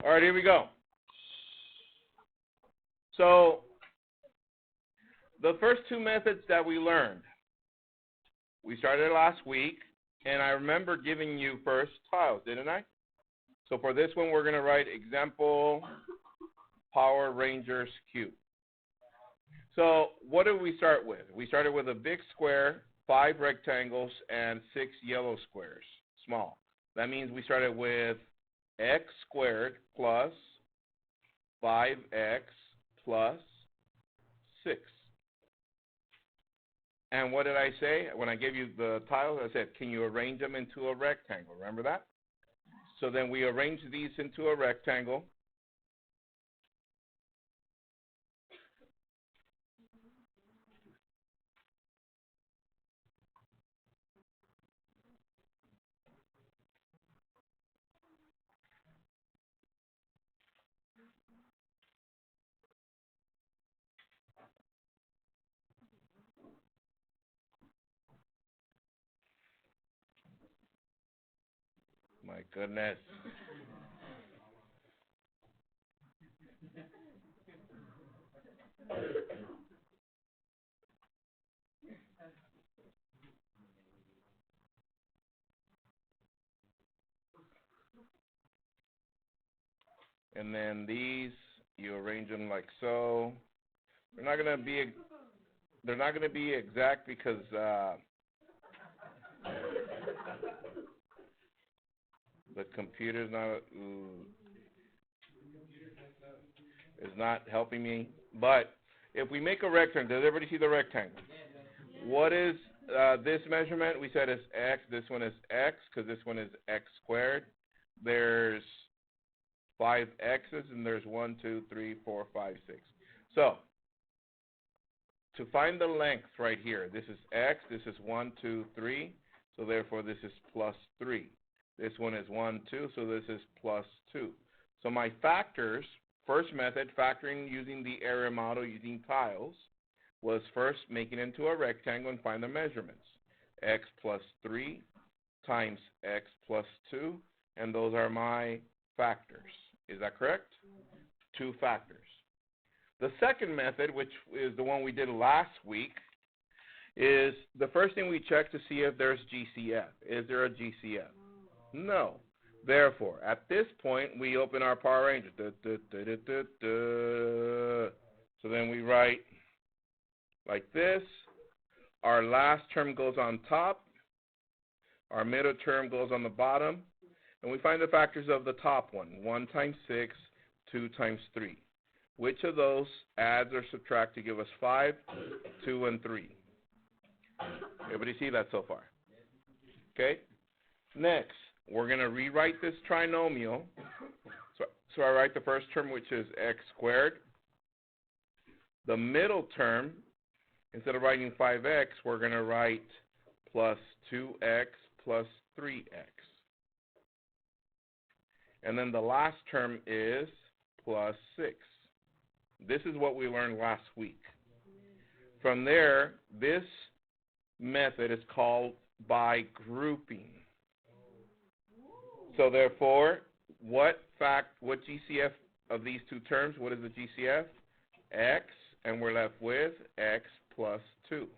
All right, here we go. So the first two methods that we learned, we started last week, and I remember giving you first tiles, didn't I? So for this one, we're going to write example Power Rangers cube. So what did we start with? We started with a big square, 5 rectangles, and 6 yellow squares, small. That means we started with x squared plus 5x plus 6. And what did I say? When I gave you the tiles, I said, can you arrange them into a rectangle? Remember that? So then we arrange these into a rectangle. My goodness. And then these, you arrange them like so. They're not gonna be exact because the computer's is not helping me. But if we make a rectangle, does everybody see the rectangle? What is this measurement? We said it's x. This one is x because this one is x squared. There's 5 x's and there's 1, 2, 3, 4, 5, 6. So to find the length right here, this is x. This is 1, 2, 3. So therefore, this is plus 3. This one is 1, 2. So this is plus 2. So my factors, first method, factoring using the area model using tiles, was first make it into a rectangle and find the measurements. X plus 3 times x plus 2, and those are my factors. Is that correct? 2 factors. The second method, which is the one we did last week, is the first thing we check to see if there's GCF. Is there a GCF? No. Therefore, at this point, we open our Power Ranger. So then we write like this. Our last term goes on top. Our middle term goes on the bottom. And we find the factors of the top one. 1 times 6, 2 times 3. Which of those adds or subtract to give us 5, 2, and 3? Everybody see that so far? Okay. Next, we're going to rewrite this trinomial. So I write the first term, which is x squared. The middle term, instead of writing 5x, we're going to write plus 2x plus 3x. And then the last term is plus 6. This is what we learned last week. From there, this method is called by grouping. So therefore, what GCF of these two terms, what is the GCF? X, and we're left with x plus 2.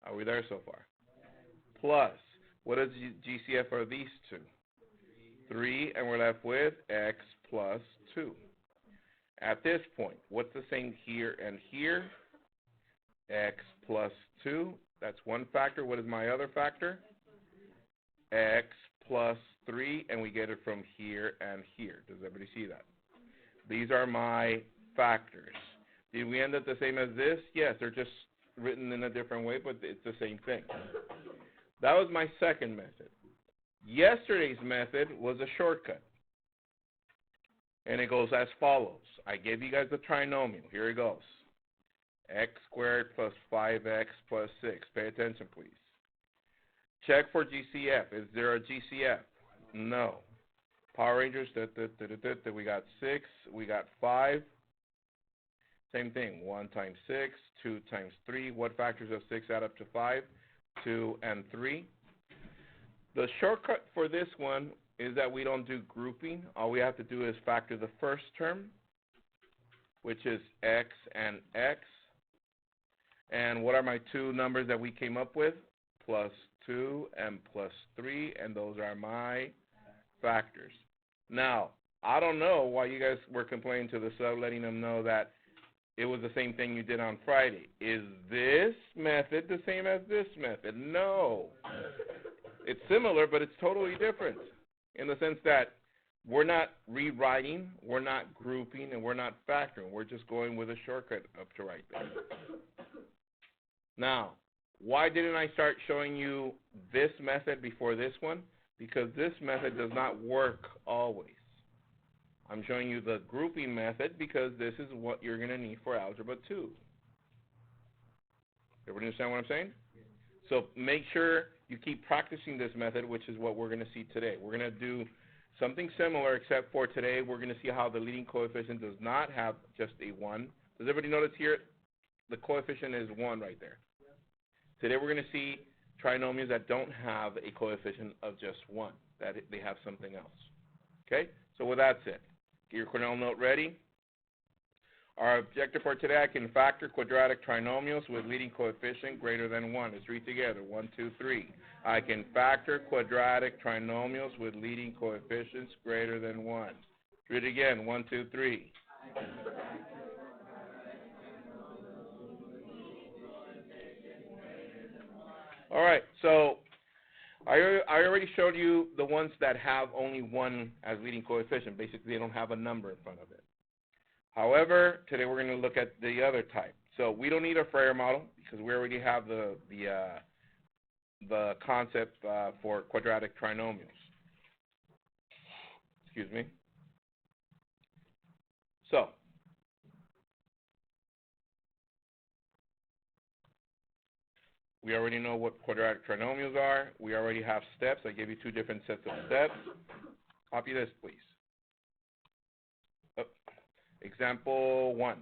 Are we there so far? Plus, what is the GCF of these two? 3, and we're left with x plus 2. At this point, what's the same here and here? X plus 2. That's one factor. What is my other factor? X plus 3, and we get it from here and here. Does everybody see that? These are my factors. Did we end up the same as this? Yes, they're just written in a different way, but it's the same thing. That was my second method. Yesterday's method was a shortcut. And it goes as follows. I gave you guys the trinomial. Here it goes. X squared plus 5x plus 6. Pay attention, please. Check for GCF. Is there a GCF? No. Power Rangers, we got 6. We got 5. Same thing. 1 times 6. 2 times 3. What factors of 6 add up to 5? 2 and 3. The shortcut for this one is that we don't do grouping. All we have to do is factor the first term, which is x and x. And what are my two numbers that we came up with? Plus 2 and plus 3, and those are my factors. Now, I don't know why you guys were complaining to the sub, letting them know that it was the same thing you did on Friday. Is this method the same as this method? No. It's similar, but it's totally different in the sense that we're not rewriting, we're not grouping, and we're not factoring. We're just going with a shortcut up to right there. Now, why didn't I start showing you this method before this one? Because this method does not work always. I'm showing you the grouping method because this is what you're going to need for Algebra 2. Everybody understand what I'm saying? So make sure you keep practicing this method, which is what we're going to see today. We're going to do something similar, except for today we're going to see how the leading coefficient does not have just a 1. Does everybody notice here the coefficient is 1 right there? Today we're going to see trinomials that don't have a coefficient of just 1, that they have something else. Okay? So with that said, get your Cornell note ready. Our objective for today, I can factor quadratic trinomials with leading coefficient greater than 1. Let's read together. 1, 2, 3. I can factor quadratic trinomials with leading coefficients greater than 1. Read it again. 1, 2, 3. All right, so I already showed you the ones that have only 1 as leading coefficient. Basically, they don't have a number in front of it. However, today we're going to look at the other type. So we don't need a Freyer model because we already have the concept for quadratic trinomials. Excuse me. So we already know what quadratic trinomials are. We already have steps. I gave you 2 different sets of steps. Copy this, please. Oh. Example 1.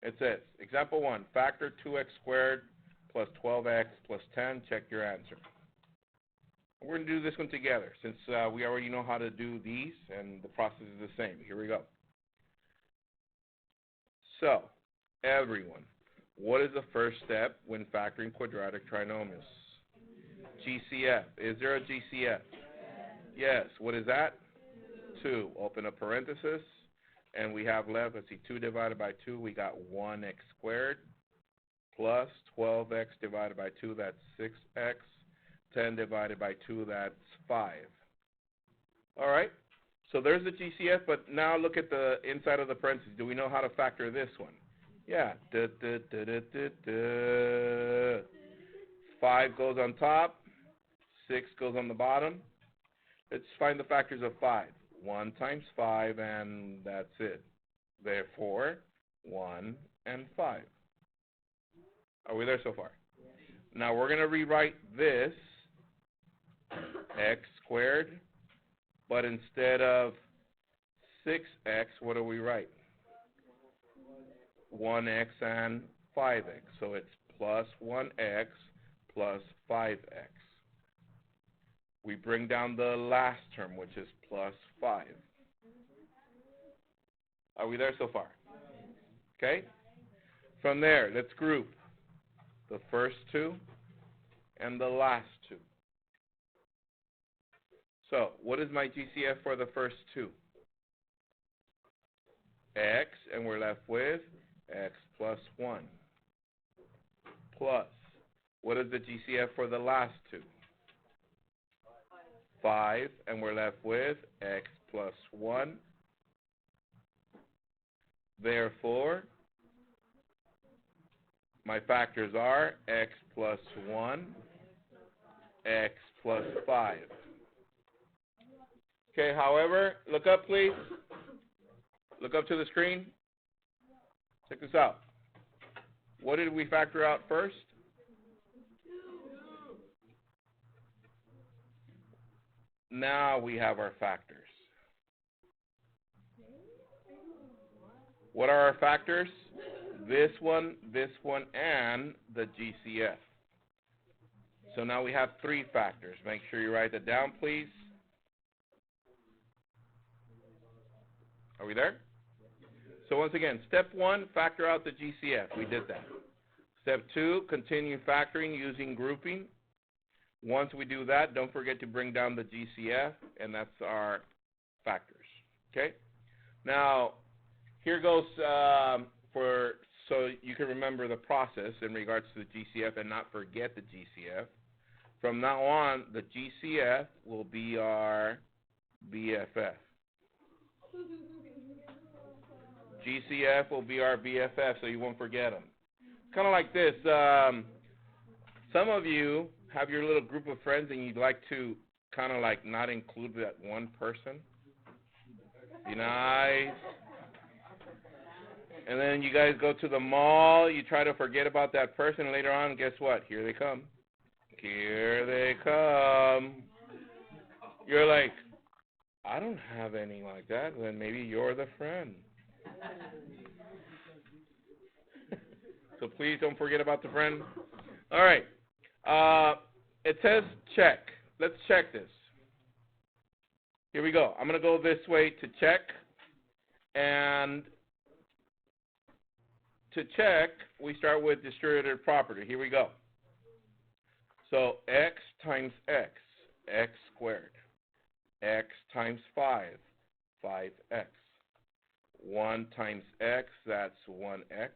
It says, example 1, factor 2x squared plus 12x plus 10. Check your answer. We're going to do this one together since we already know how to do these and the process is the same. Here we go. So, everyone, what is the first step when factoring quadratic trinomials? GCF. Is there a GCF? Yes. What is that? 2. Open a parenthesis. And we have left, let's see, 2 divided by 2, we got 1x squared plus 12x divided by 2, that's 6x. 10 divided by 2, that's 5. All right. So there's the GCF, but now look at the inside of the parentheses. Do we know how to factor this one? Yeah. 5 goes on top. 6 goes on the bottom. Let's find the factors of 5. 1 times 5, and that's it. Therefore, 1 and 5. Are we there so far? Now we're going to rewrite this x squared, but instead of 6x, what do we write? 1x and 5x. So it's plus 1x plus 5x. We bring down the last term, which is plus 5. Are we there so far? Okay? From there, let's group the first 2 and the last 2. So, what is my GCF for the first 2? X, and we're left with x plus 1. Plus, what is the GCF for the last 2? 5, and we're left with x plus 1. Therefore, my factors are x plus 1, x plus 5. Okay, however, look up, please. Look up to the screen. Check this out. What did we factor out first? Now we have our factors. What are our factors? This one, and the GCF. So now we have 3 factors. Make sure you write that down, please. Are we there? So once again, step 1, factor out the GCF. We did that. Step 2, continue factoring using grouping. Once we do that, don't forget to bring down the GCF, and that's our factors. Okay? Now, here goes so you can remember the process in regards to the GCF and not forget the GCF. From now on, the GCF will be our BFF. GCF will be our BFF, so you won't forget them. Kind of like this. Some of you have your little group of friends and you'd like to kind of like not include that one person. Be nice. And then you guys go to the mall, you try to forget about that person, and later on, guess what? Here they come. Here they come. You're like, I don't have any like that. Then maybe you're the friend. So please don't forget about the friend. All right. It says check. Let's check this. Here we go. I'm going to go this way to check. And to check, we start with distributed property. Here we go. So x times x, x squared. X times 5, 5x. 1 times x, that's 1x.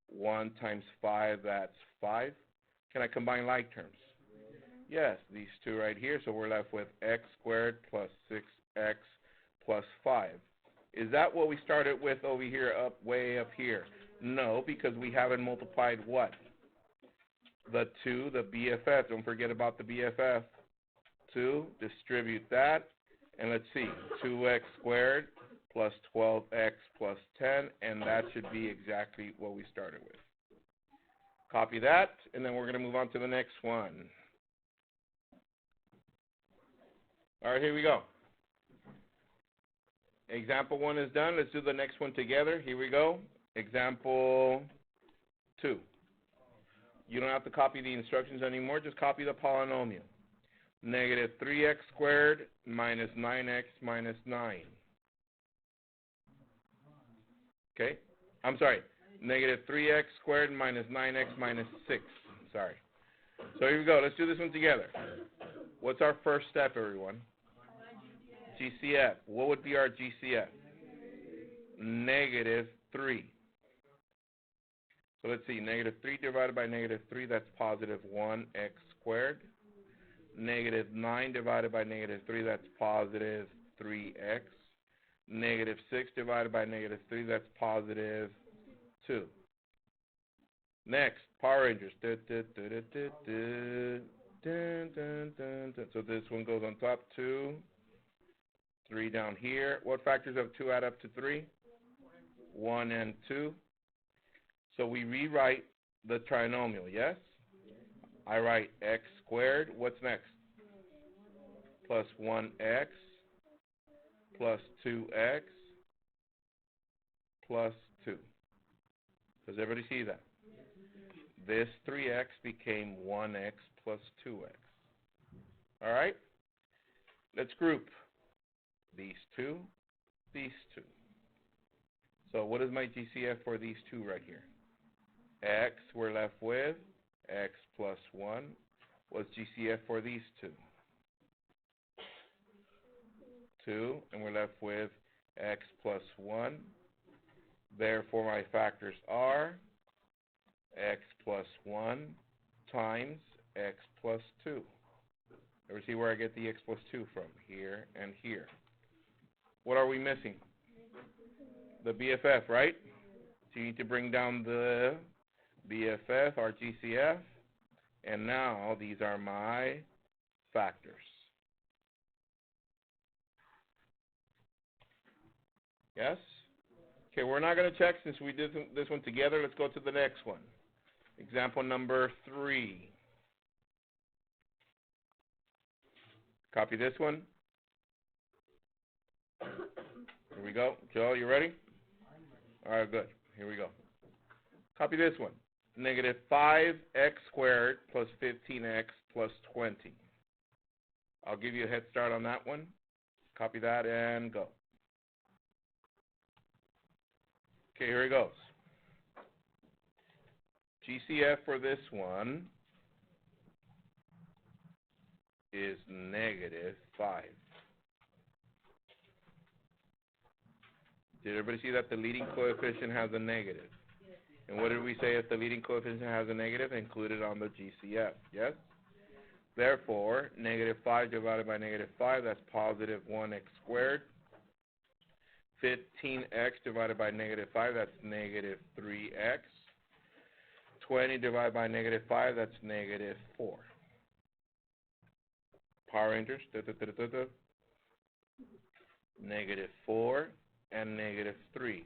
1 times 5, that's 5. Can I combine like terms? Yes, these two right here. So we're left with x squared plus 6x plus 5. Is that what we started with over here, way up here? No, because we haven't multiplied what? The 2, the BFF. Don't forget about the BFF. 2, distribute that. And let's see, 2x squared plus 12x plus 10, and that should be exactly what we started with. Copy that, and then we're going to move on to the next one. All right, here we go. Example 1 is done. Let's do the next one together. Here we go. Example 2. You don't have to copy the instructions anymore. Just copy the polynomial. Negative 3x squared minus 9x minus 9. Okay? I'm sorry. Negative 3x squared minus 9x minus 6. Sorry. So here we go. Let's do this one together. What's our first step, everyone? GCF. What would be our GCF? Negative 3. So let's see. Negative 3 divided by negative 3, that's positive 1x squared. Negative 9 divided by negative 3, that's positive 3x. Negative 6 divided by negative 3, that's positive 2. Next, Power Rangers. So this one goes on top, 2. 3 down here. What factors of 2 add up to 3? 1 and 2. So we rewrite the trinomial, yes? I write x squared. What's next? Plus 1x plus 2x plus 2. Does everybody see that? This 3x became 1x plus 2x. All right? Let's group these two, these two. So what is my GCF for these two right here? X, we're left with x plus 1. What's GCF for these two? 2, and we're left with x plus 1. Therefore, my factors are x plus 1 times x plus 2. Ever see where I get the x plus 2 from? Here and here. What are we missing? The BFF, right? So you need to bring down the BFF, our GCF, and now these are my factors. Yes? Okay, we're not going to check since we did this one together. Let's go to the next one. Example number 3. Copy this one. Here we go. Joe, you ready? All right, good. Here we go. Copy this one. Negative 5x squared plus 15x plus 20. I'll give you a head start on that one. Copy that and go. Okay, here it goes. GCF for this one is -5. Did everybody see that the leading coefficient has a negative? And what did we say if the leading coefficient has a negative? Included on the GCF, yes? Therefore, -5 divided by -5, that's positive 1x squared. 15x divided by -5, that's -3x. 20 divided by -5, that's -4. Power Rangers, -4 and -3.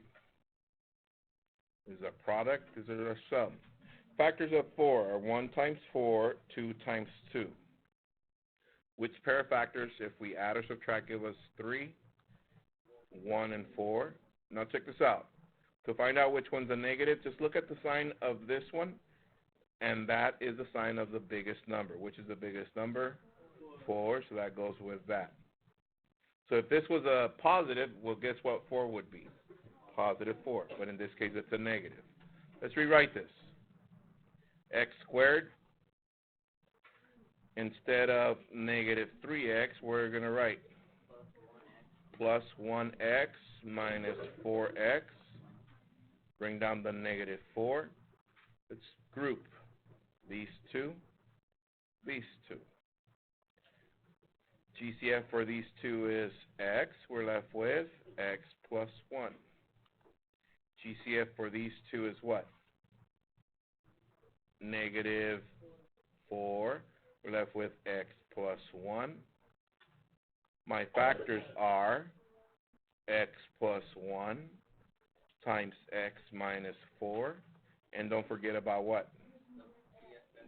This is a product, this is a sum. Factors of 4 are 1 times 4, 2 times 2. Which pair of factors, if we add or subtract, give us 3, 1, and 4? Now check this out. To find out which one's a negative, just look at the sign of this one, and that is the sign of the biggest number. Which is the biggest number? 4, so that goes with that. So if this was a positive, well, guess what 4 would be? Positive 4, but in this case it's a negative. Let's rewrite this. X squared, instead of -3x, we're going to write plus 1x minus 4x. Bring down the -4. Let's group these two, these two. GCF for these two is x. We're left with x plus 1. GCF for these two is what? -4. We're left with x plus 1. My factors are x plus 1 times x minus 4. And don't forget about what?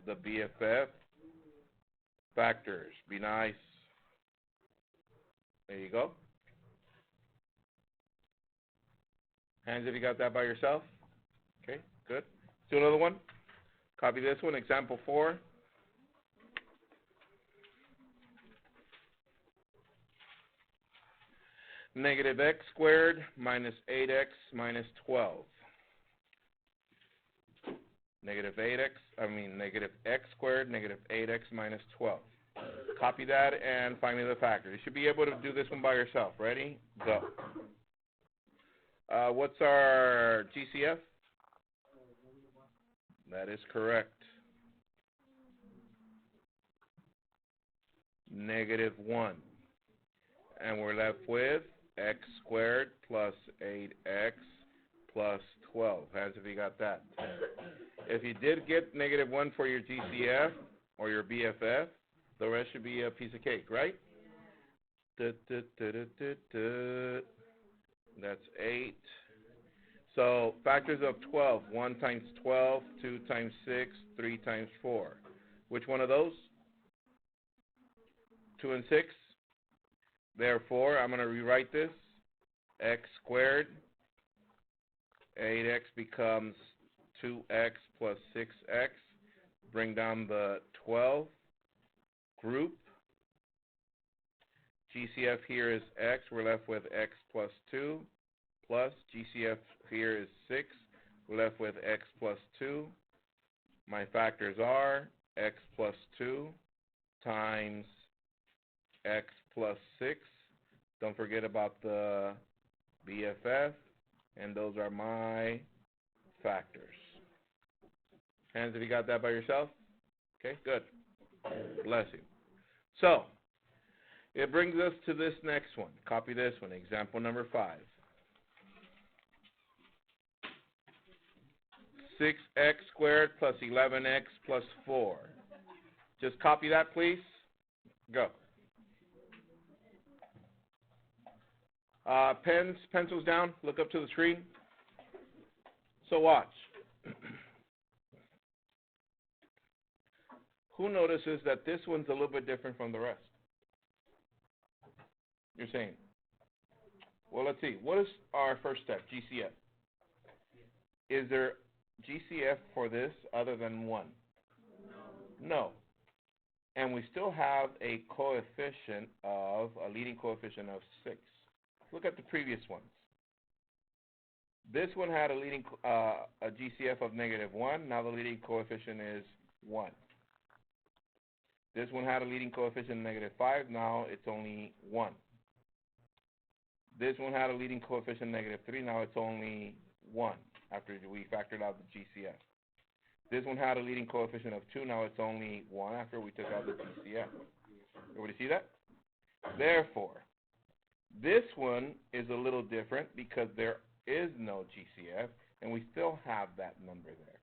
The BFF factors. Be nice. There you go. Hands if you got that by yourself. Okay, good. Let's do another one. Copy this one, example 4. -x squared minus 8x minus 12. -x squared, -8x minus 12. Copy that and find me the factor. You should be able to do this one by yourself. Ready? Go. What's our GCF? That is correct. -1. And we're left with x squared plus 8x plus 12. Hands if you got that. If you did get -1 for your GCF or your BFF, the rest should be a piece of cake, right? That's 8. So factors of 12, 1 times 12, 2 times 6, 3 times 4. Which one of those? 2 and 6. Therefore, I'm going to rewrite this. X squared, 8x becomes 2x plus 6x. Bring down the 12. Group. GCF here is x. We're left with x plus 2. Plus GCF here is 6. We're left with x plus 2. My factors are x plus 2 times x plus 6. Don't forget about the BFF. And those are my factors. Hands if you got that by yourself. Okay, good. Bless you. So, it brings us to this next one. Copy this one, example number 5. 6x squared plus 11x plus 4. Just copy that, please. Go. Pens, pencils down. Look up to the screen. So watch. Who notices that this one's a little bit different from the rest? You're saying, well, let's see. What is our first step? GCF. Is there GCF for this other than 1? No. And we still have a coefficient of, a leading coefficient of 6. Look at the previous ones. This one had a leading, a GCF of -1. Now the leading coefficient is 1. This one had a leading coefficient of -5. Now it's only 1. This one had a leading coefficient of -3. Now it's only 1 after we factored out the GCF. This one had a leading coefficient of 2. Now it's only 1 after we took out the GCF. Everybody see that? Therefore, this one is a little different because there is no GCF, and we still have that number there.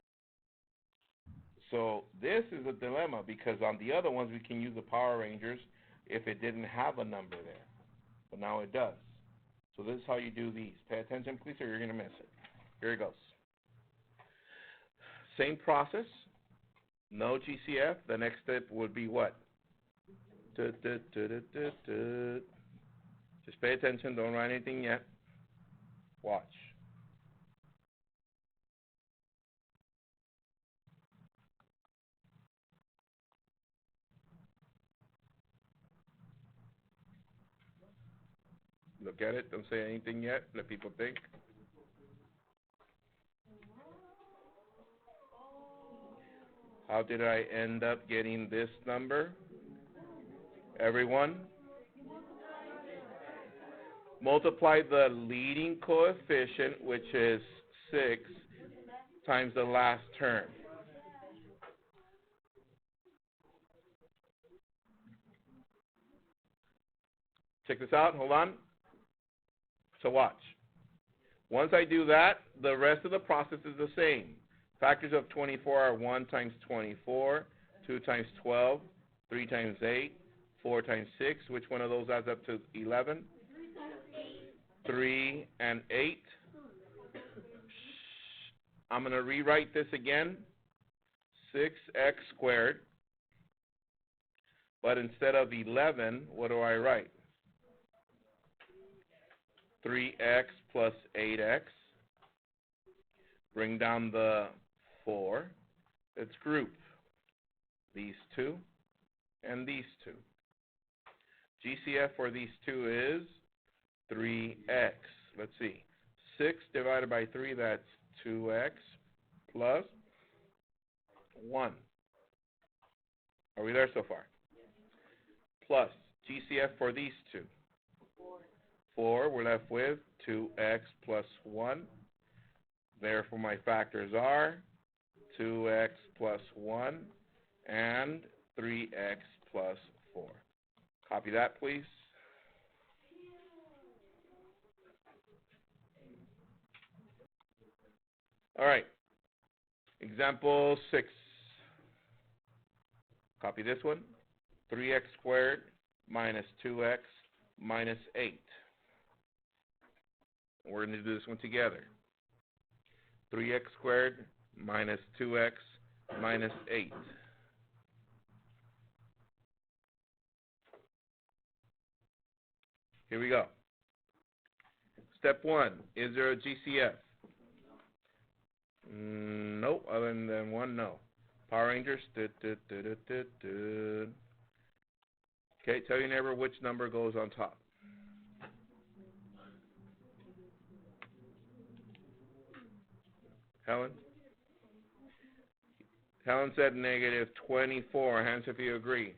So this is a dilemma because on the other ones we can use the Power Rangers if it didn't have a number there. But now it does. So this is how you do these. Pay attention, please, or you're going to miss it. Here it goes. Same process. No GCF. The next step would be what? Just pay attention. Don't write anything yet. Watch. Look at it. Don't say anything yet. Let people think. How did I end up getting this number? Everyone? Multiply the leading coefficient, which is 6, times the last term. Check this out. Hold on. So watch. Once I do that, the rest of the process is the same. Factors of 24 are 1 times 24, 2 times 12, 3 times 8, 4 times 6. Which one of those adds up to 11? 3 and 8. I'm going to rewrite this again. 6x squared. But instead of 11, what do I write? 3x plus 8x. Bring down the 4. Let's group these two and these two. GCF for these two is 3x. Let's see. 6 divided by 3, that's 2x plus 1. Are we there so far? Plus GCF for these two. 4, we're left with 2x plus 1. Therefore, my factors are 2x plus 1 and 3x plus 4. Copy that, please. All right. Example 6. Copy this one. 3x squared minus 2x minus 8. We're going to do this one together. 3x squared minus 2x minus 8. Here we go. Step 1. Is there a GCF? Nope. Other than 1, no. Power Rangers. Okay, tell your neighbor which number goes on top. Helen? Helen said negative 24. Hands if you agree.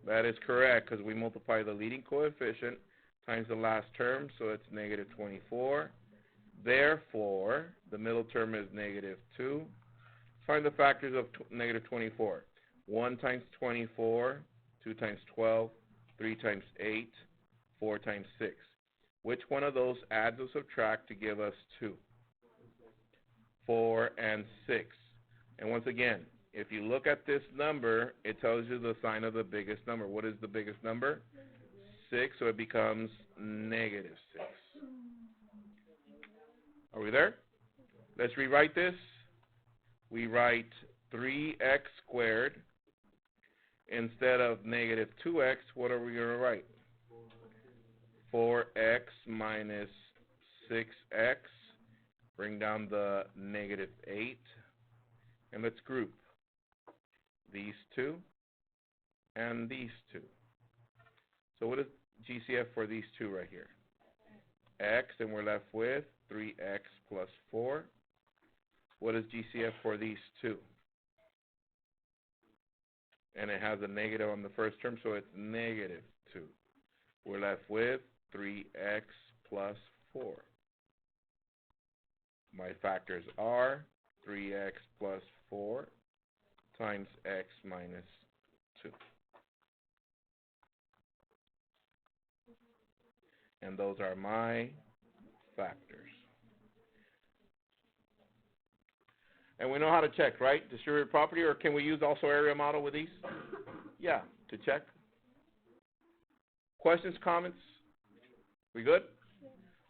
That is correct because we multiply the leading coefficient times the last term, so it's negative 24. Therefore, the middle term is negative 2. Find the factors of negative 24. 1 times 24, 2 times 12, 3 times 8, 4 times 6. Which one of those adds or subtract to give us 2? 4 and 6. And once again, if you look at this number, it tells you the sign of the biggest number. What is the biggest number? 6, so it becomes negative 6. Are we there? Let's rewrite this. We write 3x squared. Instead of negative 2x, what are we going to write? 4x minus 6x. Bring down the negative 8. And let's group these two and these two. So what is GCF for these two right here? X, and we're left with 3x plus 4. What is GCF for these two? And it has a negative on the first term, so it's negative 2. We're left with 3x plus 4. My factors are 3x plus 4 times x minus 2. And those are my factors. And we know how to check, right? Distributed property, or can we use also area model with these? Yeah, to check. Questions, comments? We good?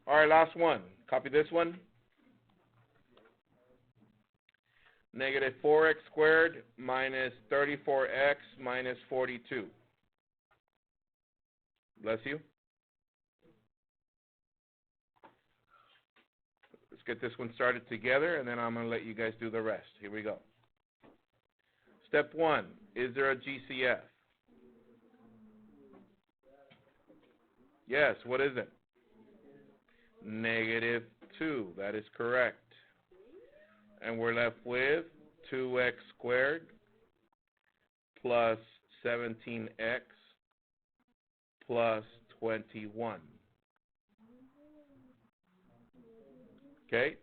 All right, last one. Copy this one. Negative 4x squared minus 34x minus 42. Bless you. Let's get this one started together, and then I'm going to let you guys do the rest. Here we go. Step 1, is there a GCF? Yes, what is it? Negative 2, that is correct. And we're left with 2x squared plus 17x plus 21. Okay?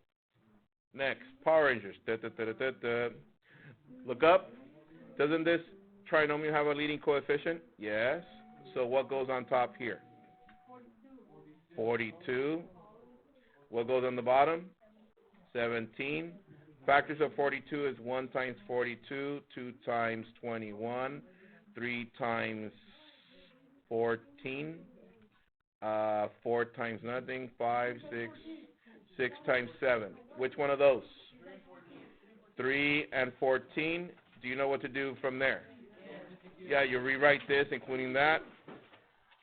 Next, Power Rangers. Look up. Doesn't this trinomial have a leading coefficient? Yes. So what goes on top here? 42. What goes on the bottom? 17. Factors of 42 is 1 times 42, 2 times 21, 3 times 14, 4 times nothing, 5, 6, 6 times 7. Which one of those? 3 and 14. Do you know what to do from there? Yeah, you rewrite this, including that.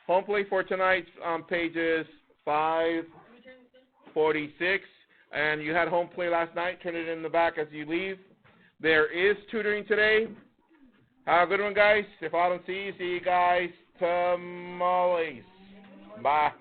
Home plate for tonight's on pages 546. And you had home play last night. Turn it in the back as you leave. There is tutoring today. Have a good one, guys. If I don't see you guys tomorrow. Bye.